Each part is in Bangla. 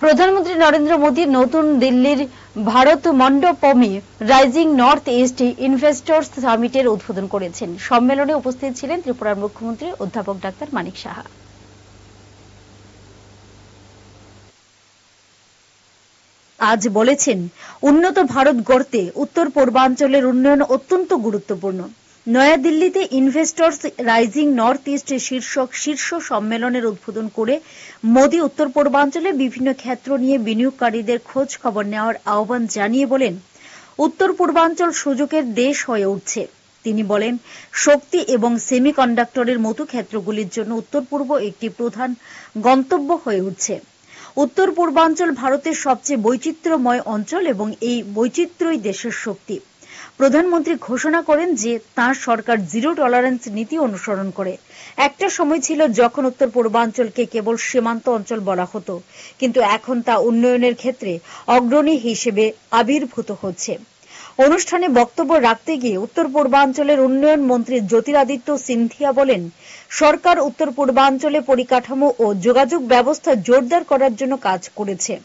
প্রধানমন্ত্রী নরেন্দ্র মোদী নতুন দিল্লির ভারত মণ্ডপমে রাইজিং নর্থ ইস্ট ইনভেস্টর্স সামিটের উদ্বোধন করেছেন। সম্মেলনে উপস্থিত ছিলেন ত্রিপুরার মুখ্যমন্ত্রী অধ্যাপক ডাক্তার মানিক সাহা। আজ বলেছেন, উন্নত ভারত গড়তে উত্তর পূর্বাঞ্চলের উন্নয়ন অত্যন্ত গুরুত্বপূর্ণ। নয়াদিল্লিতে ইনভেস্টর্স রাইজিং নর্থ ইস্ট শীর্ষক শীর্ষ সম্মেলনের উদ্বোধন করে মোদী উত্তর পূর্বাঞ্চলে বিভিন্ন ক্ষেত্র নিয়ে বিনিয়োগকারীদের খোঁজ খবর নেওয়ার আহ্বান জানিয়ে বলেন, উত্তর পূর্বাঞ্চল সুযোগের দেশ হয়ে উঠছে। তিনি বলেন, শক্তি এবং সেমিকন্ডাক্টরের মতো ক্ষেত্রগুলির জন্য উত্তর পূর্ব একটি প্রধান গন্তব্য হয়ে উঠছে। উত্তর পূর্বাঞ্চল ভারতের সবচেয়ে বৈচিত্র্যময় অঞ্চল এবং এই বৈচিত্র্যই দেশের শক্তি। প্রধানমন্ত্রী ঘোষণা করেন যে তাঁর সরকার জিরো টলারেন্স নীতি অনুসরণ করে। একটা সময় ছিল যখন উত্তর পূর্বাঞ্চলকে কেবল সীমান্ত অঞ্চল বলা হতো, কিন্তু এখন তা উন্নয়নের ক্ষেত্রে অগ্রণী হিসেবে আবির্ভূত হচ্ছে। অনুষ্ঠানে বক্তব্য রাখতে গিয়ে উত্তর পূর্বাঞ্চলের উন্নয়ন মন্ত্রী জ্যোতিরাদিত্য সিন্ধিয়া বলেন, সরকার উত্তর পূর্বাঞ্চলে পরিকাঠামো ও যোগাযোগ ব্যবস্থা জোরদার করার জন্য কাজ করেছে।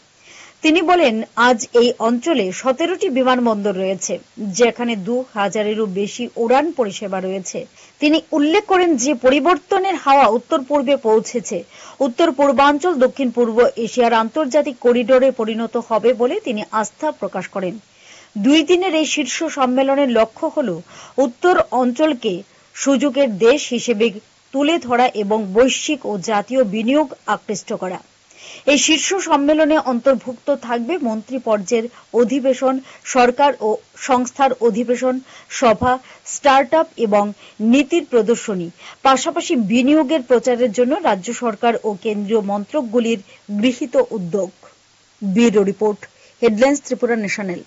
তিনি বলেন, আজ এই অঞ্চলে 17টি বিমানবন্দর রয়েছে, যেখানে 2000-এরও বেশি উড়ান পরিষেবা রয়েছে। তিনি উল্লেখ করেন যে পরিবর্তনের হাওয়া উত্তর পূর্বে পৌঁছেছে। উত্তর পূর্বাঞ্চল দক্ষিণ পূর্ব এশিয়ার আন্তর্জাতিক করিডোরে পরিণত হবে বলে তিনি আস্থা প্রকাশ করেন। 2 দিনের এই শীর্ষ সম্মেলনের লক্ষ্য হল উত্তর অঞ্চলকে সুযোগের দেশ হিসেবে তুলে ধরা এবং বৈশ্বিক ও জাতীয় বিনিয়োগ আকৃষ্ট করা। এই শীর্ষ সম্মেলনে অন্তর্ভুক্ত থাকবে মন্ত্রী পর্যায়ের অধিবেশন, সরকার ও সংস্থার অধিবেশন, সভা, স্টার্টআপ এবং নীতির প্রদর্শনী, পাশাপাশি বিনিয়োগের প্রচারের জন্য রাজ্য সরকার ও কেন্দ্রীয় মন্ত্রকগুলির গৃহীত উদ্যোগ। Bureau report, headlines Tripura national.